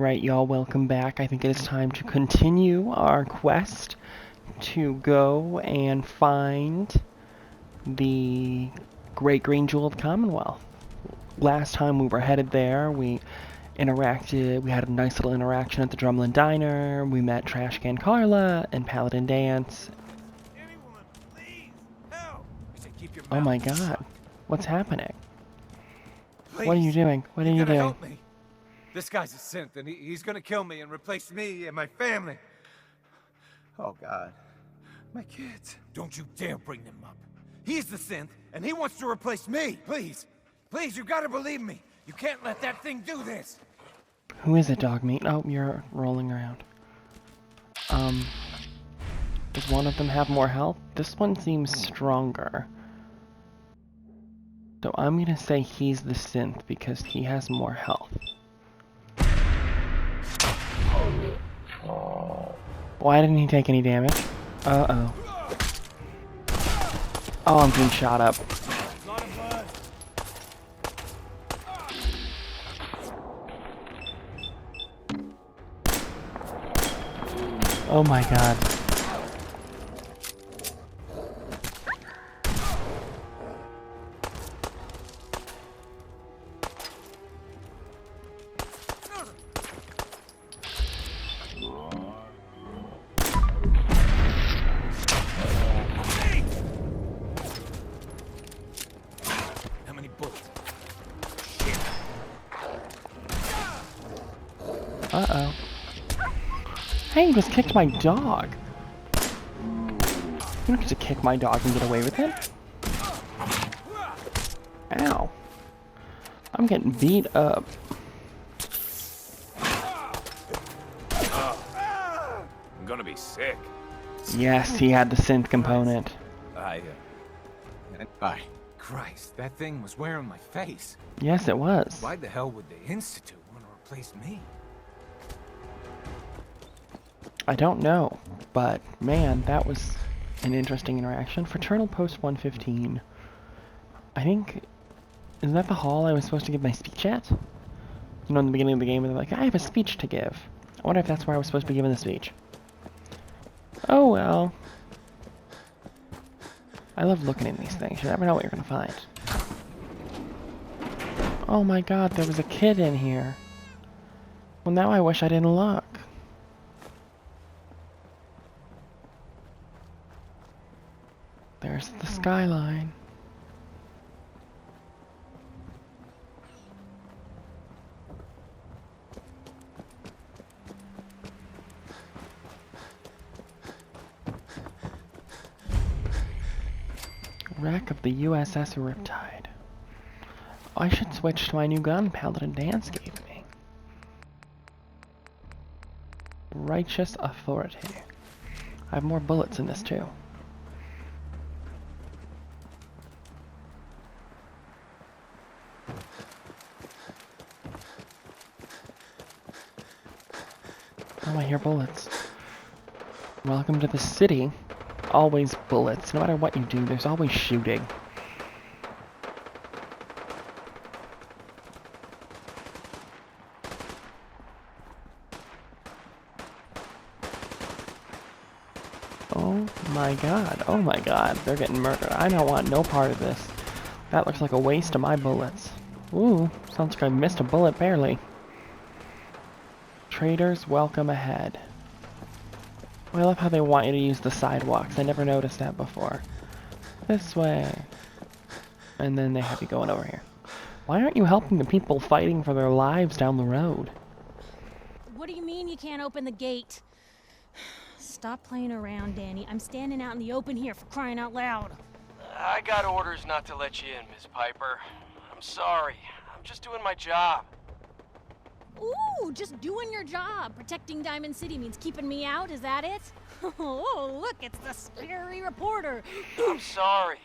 Alright, y'all, welcome back. I think it is time to continue our quest to go and find the Great Green Jewel of the Commonwealth. Last time we were headed there, we had a nice little interaction at the Drumlin Diner, we met Trashcan Carla and Paladin Dance. Anyone, please, help! I said keep your Oh my mouth god, shut. what's happening? Please. What are you doing? What are you doing? Help me. This guy's a synth, and he's gonna kill me and replace me and my family. Oh God, my kids. Don't you dare bring them up. He's the synth, and he wants to replace me. Please, please, you gotta believe me. You can't let that thing do this. Who is it, dog meat? Oh, you're rolling around. Does one of them have more health? This one seems stronger. So I'm gonna say he's the synth because he has more health. Why didn't he take any damage? Uh-oh. Oh, I'm being shot up. Oh my god. How many bullets? Uh-oh. Hey, you just kicked my dog. You don't get to kick my dog and get away with it. Ow. I'm getting beat up. I'm gonna be sick. Yes, he had the synth component. Bye. Christ, that thing was wearing my face. Yes, it was. Why the hell would the Institute want to replace me? I don't know, but man, that was an interesting interaction. Fraternal Post 115. I think, is that the hall I was supposed to give my speech at? You know, in the beginning of the game, they're like, I have a speech to give. I wonder if that's where I was supposed to be giving the speech. Oh well. I love looking at these things. You never know what you're gonna find. Oh my god, there was a kid in here. Well, now I wish I didn't look. There's the skyline. Wreck of the USS Riptide. I should switch to my new gun Paladin Dance gave me. Righteous Authority. I have more bullets in this too. Oh, I hear bullets. Welcome to the city. Always bullets. No matter what you do, there's always shooting. Oh my god. Oh my god. They're getting murdered. I don't want no part of this. That looks like a waste of my bullets. Ooh, sounds like I missed a bullet barely. Traders, welcome ahead. I love how they want you to use the sidewalks. I never noticed that before. This way. And then they have you going over here. Why aren't you helping the people fighting for their lives down the road? What do you mean you can't open the gate? Stop playing around, Danny. I'm standing out in the open here, for crying out loud. I got orders not to let you in, Miss Piper. I'm sorry. I'm just doing my job. Ooh, just doing your job. Protecting Diamond City means keeping me out, is that it? Oh, look, it's the scary reporter. I'm sorry,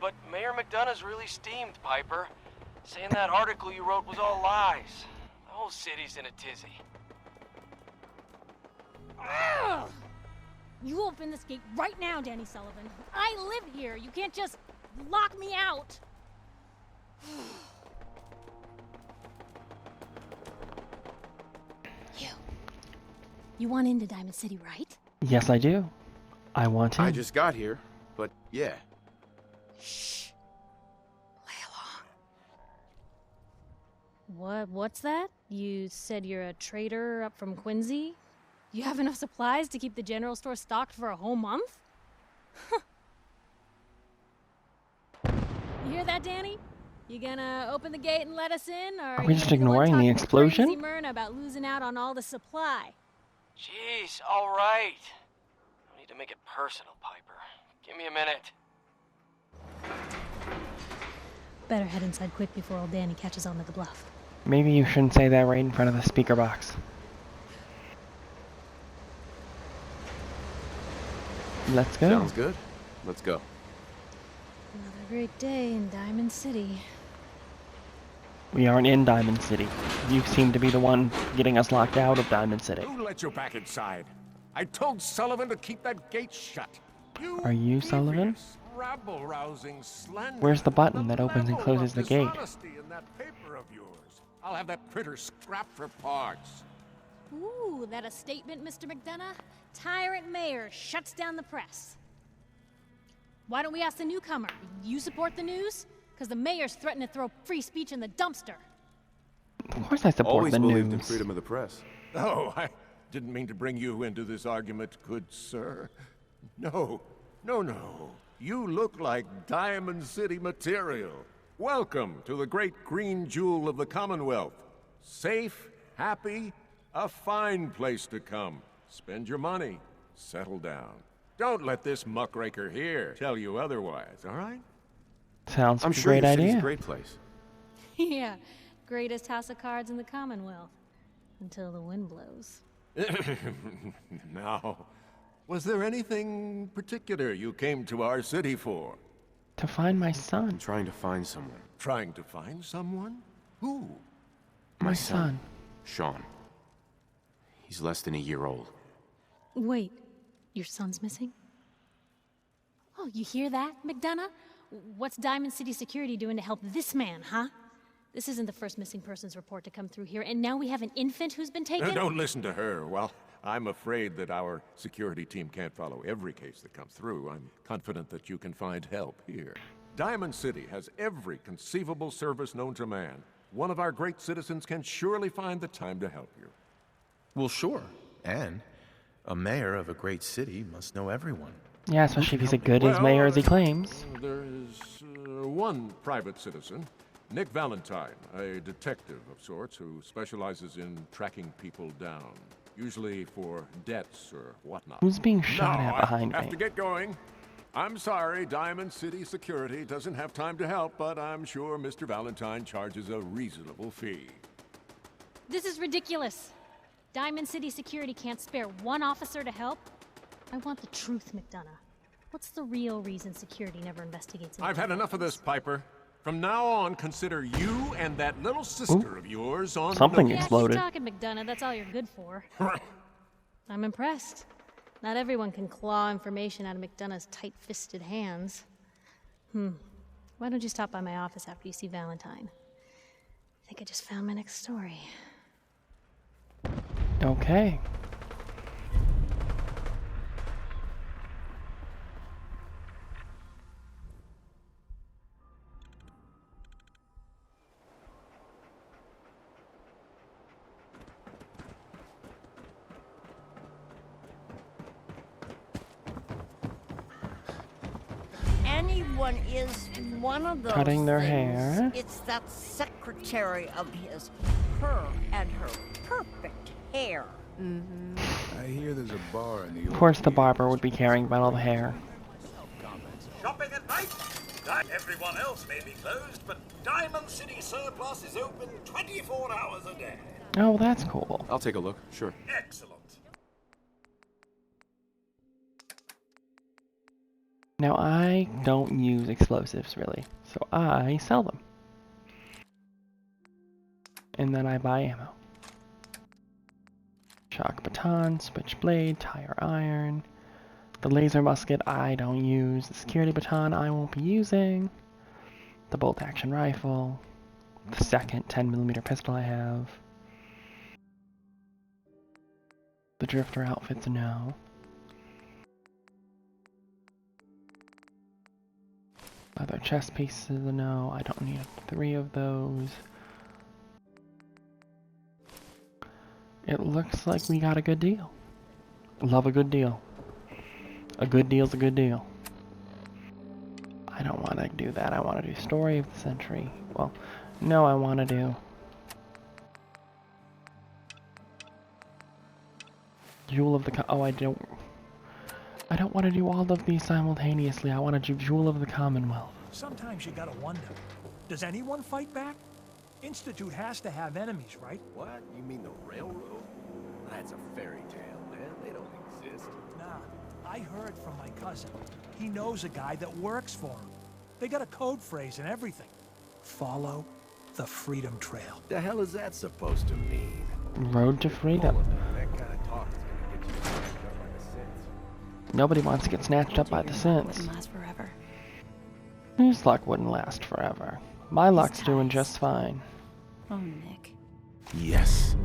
but Mayor McDonough's really steamed, Piper. Saying that article you wrote was all lies. The whole city's in a tizzy. Ugh! You open this gate right now, Danny Sullivan. I live here. You can't just lock me out. You. You want into Diamond City, right? Yes, I do. I want in. I just got here, but yeah. Shh. Play along. What's that? You said you're a trader up from Quincy? You have enough supplies to keep the general store stocked for a whole month? You hear that, Danny? You gonna open the gate and let us in, or Are we you just gonna be the one ignoring the talking to explosion? Crazy Myrna about losing out on all the supply? Jeez, alright. No need to make it personal, Piper. Give me a minute. Better head inside quick before old Danny catches on to the bluff. Maybe you shouldn't say that right in front of the speaker box. Let's go. Sounds good. Let's go. Another great day in Diamond City. We aren't in Diamond City. You seem to be the one getting us locked out of Diamond City. Who let you back inside? I told Sullivan to keep that gate shut. Are you Sullivan? Rabble-rousing slander. Where's the button that opens and level closes of the gate? dishonesty in that paper of yours. I'll have that printer scrapped for parts. Ooh, that a statement, Mr. McDonough? Tyrant mayor shuts down the press. Why don't we ask the newcomer? You support the news? Because the mayor's threatened to throw free speech in the dumpster. Of course I support Always the believed in news. freedom of the press. Oh, I didn't mean to bring you into this argument, good sir. No. You look like Diamond City material. Welcome to the great green jewel of the Commonwealth. Safe, happy, a fine place to come. Spend your money, settle down. Don't let this muckraker here tell you otherwise, all right? Sounds I'm like a sure great your city's idea. a great place. Yeah, greatest house of cards in the Commonwealth. Until the wind blows. Now, was there anything particular you came to our city for? To find my son. I'm trying to find someone. Trying to find someone? Who? My son. Sean. He's less than a year old. Wait, your son's missing? Oh, you hear that, McDonough? What's Diamond City Security doing to help this man, huh? This isn't the first missing persons report to come through here, and now we have an infant who's been taken? Don't listen to her. Well, I'm afraid that our security team can't follow every case that comes through. I'm confident that you can find help here. Diamond City has every conceivable service known to man. One of our great citizens can surely find the time to help you. Well, sure. And a mayor of a great city must know everyone. Yeah, especially if he's as good as mayor as he claims. There is one private citizen, Nick Valentine, a detective of sorts who specializes in tracking people down, usually for debts or whatnot. Who's being shot at behind I have me? to get going. I'm sorry, Diamond City Security doesn't have time to help, but I'm sure Mr. Valentine charges a reasonable fee. This is ridiculous. Diamond City Security can't spare one officer to help. I want the truth, McDonough. What's the real reason security never investigates anything? I've had enough of this, Piper. From now on, consider you and that little sister of yours on Something notice. Yeah, exploded. keep talking, McDonough. That's all you're good for. I'm impressed. Not everyone can claw information out of McDonough's tight-fisted hands. Why don't you stop by my office after you see Valentine? I think I just found my next story. Okay. Anyone is one of those Cutting their things. hair. It's that secretary of his, her and her perfect hair. I hear there's a bar in the Of course the barber would be caring about all the hair. Shopping at night? Everyone else may be closed, but Diamond City Surplus is open 24 hours a day. Oh, that's cool. I'll take a look, sure. Excellent. Now, I don't use explosives, really, so I sell them. And then I buy ammo. Shock baton, switchblade, tire iron. The laser musket I don't use. The security baton I won't be using. The bolt action rifle. The second 10mm pistol I have. The drifter outfit's a no. Leather chest pieces is a no. I don't need 3 of those. It looks like we got a good deal. Love a good deal. A good deal's a good deal. I don't want to do that. I want to do Story of the Century. Well, no, I want to do Jewel of the oh, I don't want to do all of these simultaneously. I want to do Jewel of the Commonwealth. Sometimes you gotta wonder, does anyone fight back? Institute has to have enemies, right? What? You mean the railroad? That's a fairy tale, man. They don't exist. Nah, I heard from my cousin. He knows a guy that works for him. They got a code phrase and everything. Follow the Freedom Trail. The hell is that supposed to mean? Road to Freedom. That kind of talk is gonna get you snatched up by the synths. Nobody wants to get snatched up by the synths. Wouldn't last forever. Whose luck wouldn't last forever? My luck's doing just fine. Oh, Nick. Yes.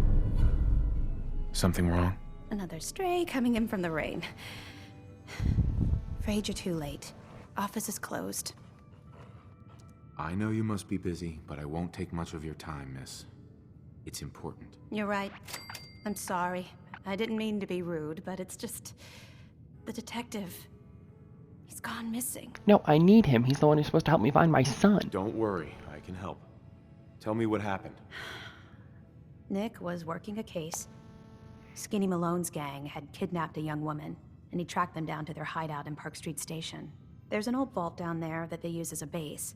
Something wrong? Another stray coming in from the rain. Afraid you're too late. Office is closed. I know you must be busy, but I won't take much of your time, miss. It's important. You're right. I'm sorry. I didn't mean to be rude, but it's just... the detective... he's gone missing. No, I need him. He's the one who's supposed to help me find my son. Don't worry, I can help. Tell me what happened. Nick was working a case. Skinny Malone's gang had kidnapped a young woman, and he tracked them down to their hideout in Park Street Station. There's an old vault down there that they use as a base.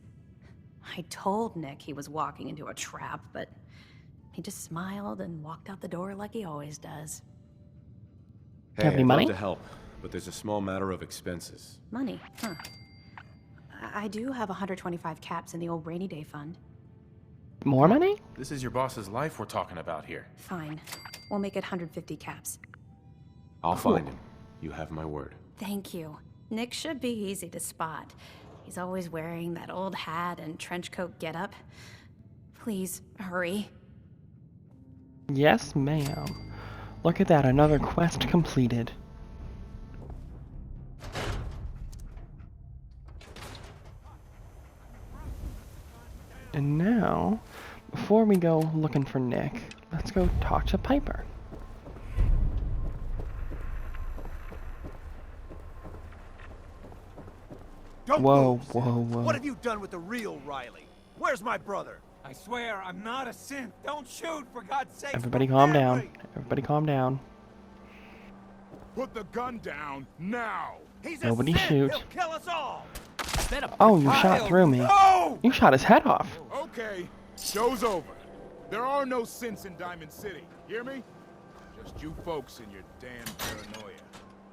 I told Nick he was walking into a trap, but he just smiled and walked out the door like he always does. Hey, Have any I'd money? love to help, but there's a small matter of expenses. Money, huh? I do have 125 caps in the old rainy day fund. More money? This is your boss's life we're talking about here. Fine. We'll make it 150 caps. I'll find him. You have my word. Thank you. Nick should be easy to spot. He's always wearing that old hat and trench coat getup. Please, hurry. Yes, ma'am. Look at that, another quest completed. And now, before we go looking for Nick, let's go talk to Piper. Don't Whoa, move, whoa, Synth. whoa. What have you done with the real Riley? Where's my brother? I swear I'm not a synth. Don't shoot, for God's sake. Everybody calm down. Everybody calm down. Put the gun down now. He's Nobody a synth. shoot. He'll kill us all. Oh, you shot through me. No! You shot his head off. Okay, show's over. There are no synths in Diamond City. Hear me? Just you folks and your damn paranoia.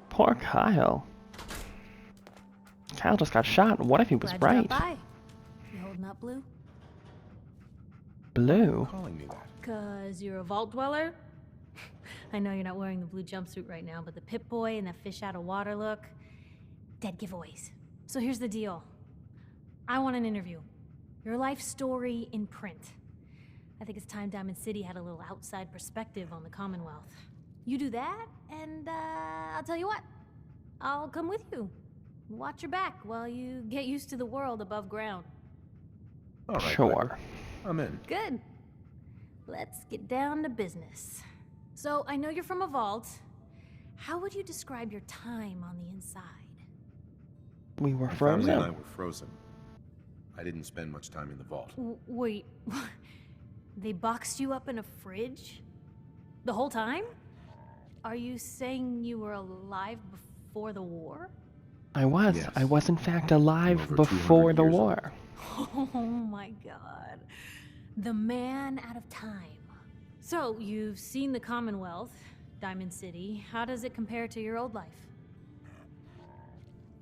Poor Kyle. Kyle just got shot. What if he was Glad you right? dropped by. You holding up, Blue? Blue. Calling me that. 'Cause you're a vault dweller? I know you're not wearing the blue jumpsuit right now, but the Pip-Boy and the fish out of water look, dead giveaways. So here's the deal. I want an interview. Your life story in print. I think it's time Diamond City had a little outside perspective on the Commonwealth. You do that, and I'll tell you what. I'll come with you. Watch your back while you get used to the world above ground. All right, Sure. Piper. I'm in. Good. Let's get down to business. So, I know you're from a vault. How would you describe your time on the inside? We were My family and I frozen. were frozen. I didn't spend much time in the vault. Wait, they boxed you up in a fridge? The whole time? Are you saying you were alive before the war? I was. Yes. I was in fact alive Over before 200 the years ago. war. Oh my god. The man out of time. So, you've seen the Commonwealth, Diamond City. How does it compare to your old life?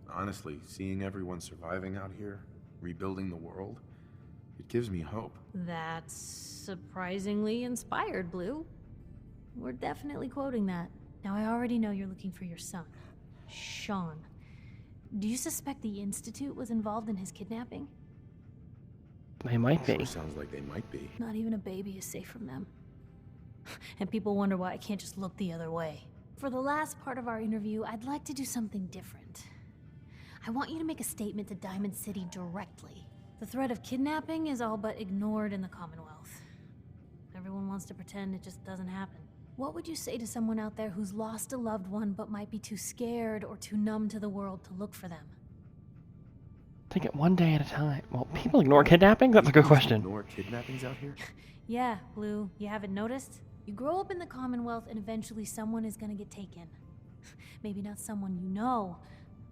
Honestly, seeing everyone surviving out here, rebuilding the world, it gives me hope. That's surprisingly inspired, Blue. We're definitely quoting that. Now, I already know you're looking for your son, Sean. Do you suspect the Institute was involved in his kidnapping? They might be. Sure sounds like they might be. Not even a baby is safe from them. And people wonder why I can't just look the other way. For the last part of our interview, I'd like to do something different. I want you to make a statement to Diamond City directly. The threat of kidnapping is all but ignored in the Commonwealth. Everyone wants to pretend it just doesn't happen. What would you say to someone out there who's lost a loved one but might be too scared or too numb to the world to look for them? Take it one day at a time. Well, people ignore kidnapping? That's a good question. Ignore kidnappings out here? Yeah, Blue, you haven't noticed? You grow up in the Commonwealth and eventually someone is gonna get taken. Maybe not someone you know,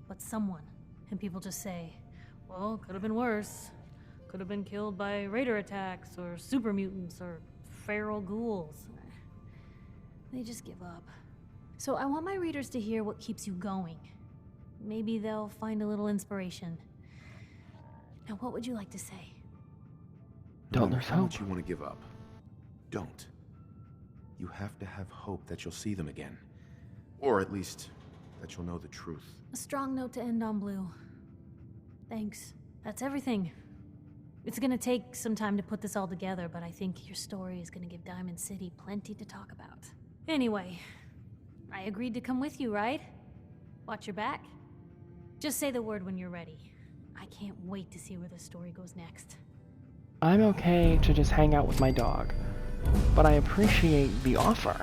but someone. And people just say, well, could have been worse. Could have been killed by raider attacks, or super mutants, or feral ghouls. They just give up. So I want my readers to hear what keeps you going. Maybe they'll find a little inspiration. Now, what would you like to say? Don't No lose matter how hope. much you want to give up, don't. You have to have hope that you'll see them again. Or at least, that you'll know the truth. A strong note to end on, Blue. Thanks. That's everything. It's gonna take some time to put this all together, but I think your story is gonna give Diamond City plenty to talk about. Anyway, I agreed to come with you, right? Watch your back. Just say the word when you're ready. I can't wait to see where the story goes next. I'm okay to just hang out with my dog, but I appreciate the offer.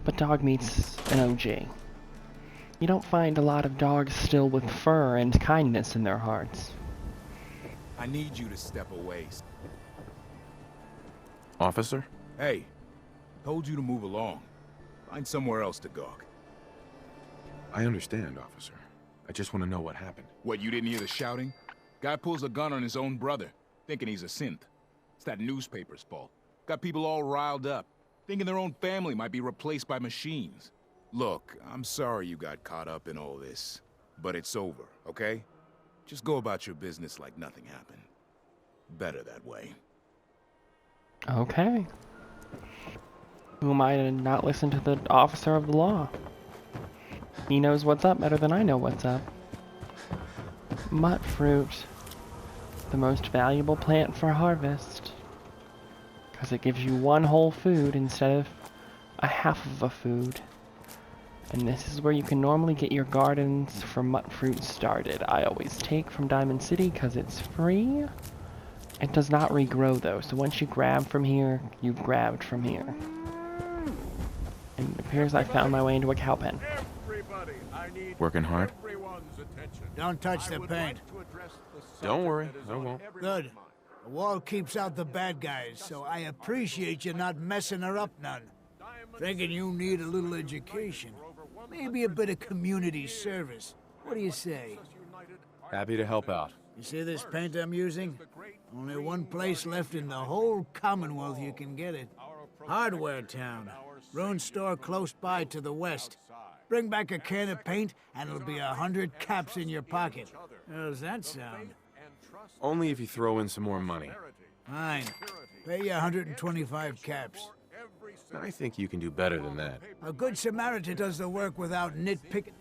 But dog meets an OG. You don't find a lot of dogs still with fur and kindness in their hearts. I need you to step away. Officer? Hey, told you to move along. Find somewhere else to gawk. I understand, officer. I just want to know what happened. What, you didn't hear the shouting? Guy pulls a gun on his own brother, thinking he's a synth. It's that newspaper's fault. Got people all riled up, thinking their own family might be replaced by machines. Look, I'm sorry you got caught up in all this, but it's over, okay? Just go about your business like nothing happened. Better that way. Okay. Who am I to not listen to the officer of the law? He knows what's up better than I know what's up. Mutt fruit. The most valuable plant for harvest. Because it gives you one whole food instead of a half of a food. And this is where you can normally get your gardens for mutt fruit started. I always take from Diamond City because it's free. It does not regrow though, so once you grab from here, you've grabbed from here. And it appears I found my way into a cow pen. Working hard? Don't touch the paint. Don't worry, I won't. Good. The wall keeps out the bad guys, so I appreciate you not messing her up none. Thinking you need a little education. Maybe a bit of community service. What do you say? Happy to help out. You see this paint I'm using? Only one place left in the whole Commonwealth you can get it. Hardware Town. Ruin store close by to the west. Bring back a can of paint, and it'll be 100 caps in your pocket. How's that sound? Only if you throw in some more money. Fine. Pay you 125 caps. I think you can do better than that. A good Samaritan does the work without nitpicking.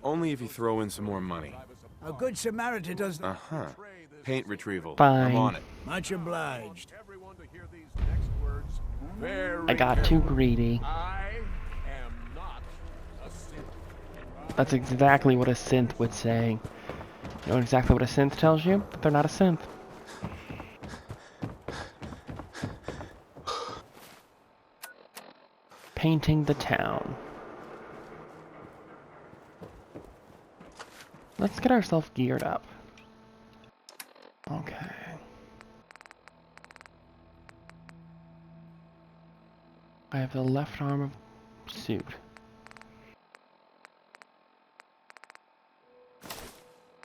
Only if you throw in some more money. A good Samaritan does the... Uh-huh. Paint retrieval. Fine. I'm on it. Much obliged. I got too greedy. That's exactly what a synth would say. You know exactly what a synth tells you? That they're not a synth. Painting the town. Let's get ourselves geared up. Okay. I have the left arm of suit.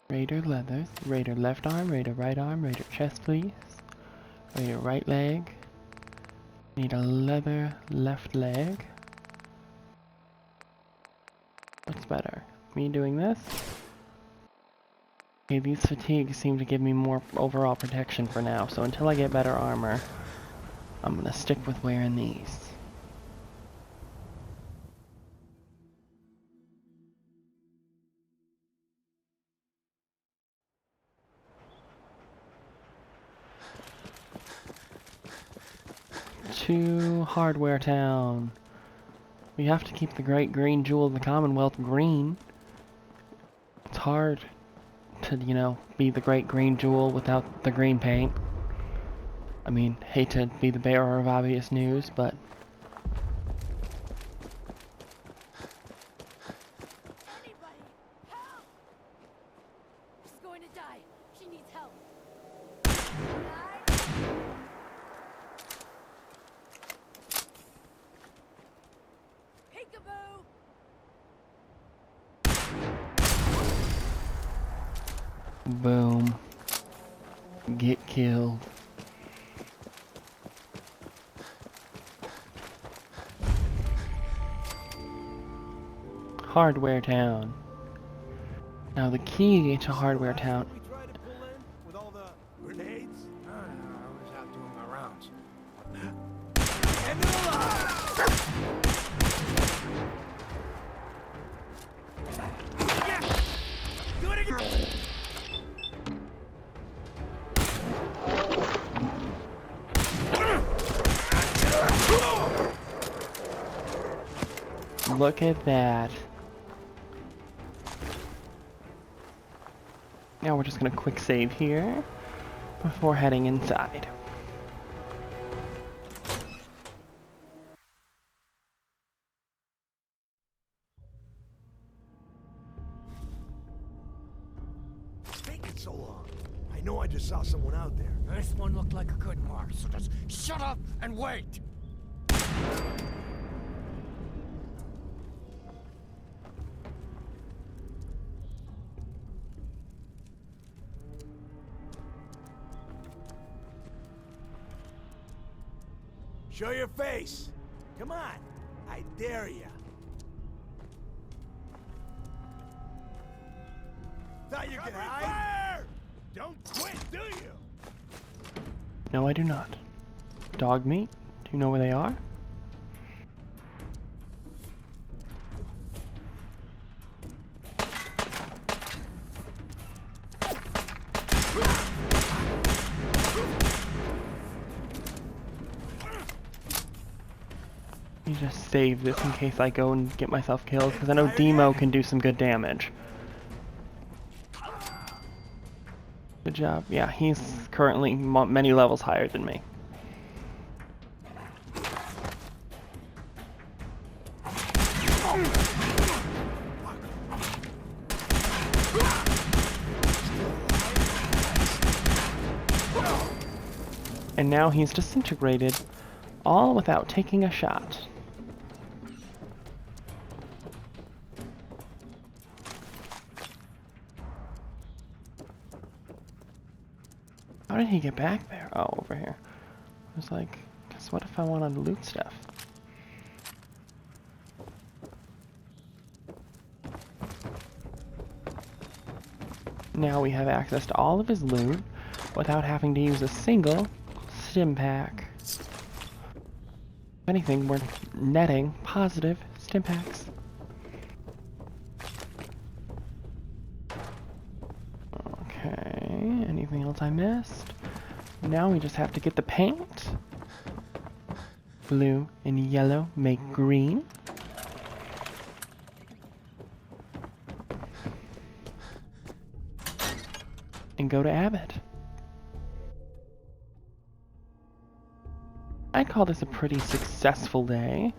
Raider leathers, Raider left arm, Raider right arm, Raider chest piece, Raider right leg. Need a leather left leg. What's better? Me doing this? Okay, these fatigues seem to give me more overall protection for now, so until I get better armor, I'm gonna stick with wearing these. To Hardware Town. We have to keep the great green jewel of the Commonwealth green. It's hard to, be the great green jewel without the green paint. I mean, hate to be the bearer of obvious news, but... Anybody, help! She's going to die. She needs help. Peekaboo! Boom. Get killed. Hardware Town. Now the key to Hardware Town. We tried to pull in with all the grenades. I was out doing my rounds. End of the line! Do it again! Look at that. Now we're just gonna quick save here before heading inside. What's taking so long? I know I just saw someone out there. This one looked like a good mark, so just shut up and wait! Show your face. Come on. I dare ya. Thought you could hide? Fire! Don't quit, do you? No, I do not. Dog meat? Do you know where they are? Let me just save this in case I go and get myself killed, because I know Demo can do some good damage. Good job. Yeah, he's currently many levels higher than me. And now he's disintegrated, all without taking a shot. How did he get back there? Oh, over here. I was like, guess what if I want to loot stuff? Now we have access to all of his loot without having to use a single stim pack. If anything, we're netting positive stim packs. Okay, anything else I missed? Now we just have to get the paint. Blue and yellow make green. And go to Abbott. I'd call this a pretty successful day.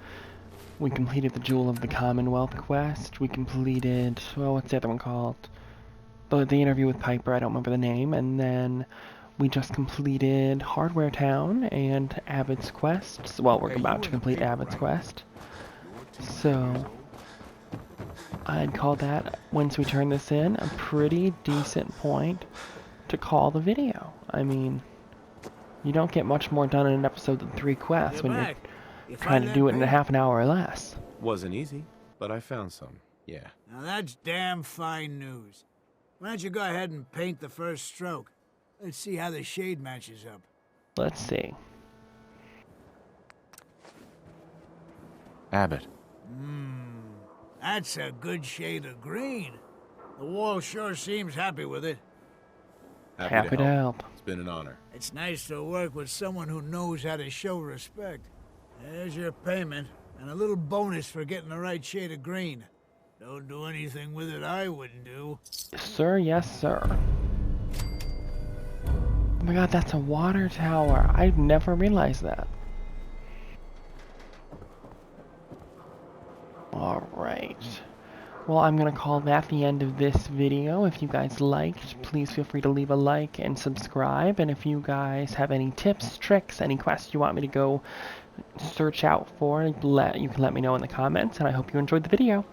We completed the Jewel of the Commonwealth quest. We completed, well, what's the other one called? The interview with Piper, I don't remember the name. And then we just completed Hardware Town and Abbott's quest. Well, we're about to complete Abbott's quest. So, I'd call that, once we turn this in, a pretty decent point to call the video. I mean, you don't get much more done in an episode than 3 quests when you're trying to do it in a half an hour or less. Wasn't easy, but I found some, yeah. Now that's damn fine news. Why don't you go ahead and paint the first stroke? Let's see how the shade matches up. Let's see. Abbott. That's a good shade of green. The wall sure seems happy with it. Happy to help. It's been an honor. It's nice to work with someone who knows how to show respect. There's your payment. And a little bonus for getting the right shade of green. Don't do anything with it I wouldn't do. Sir, yes, sir. Oh my god, that's a water tower. I've never realized that. Alright. Well, I'm going to call that the end of this video. If you guys liked, please feel free to leave a like and subscribe. And if you guys have any tips, tricks, any quests you want me to go search out for, you can let me know in the comments. And I hope you enjoyed the video.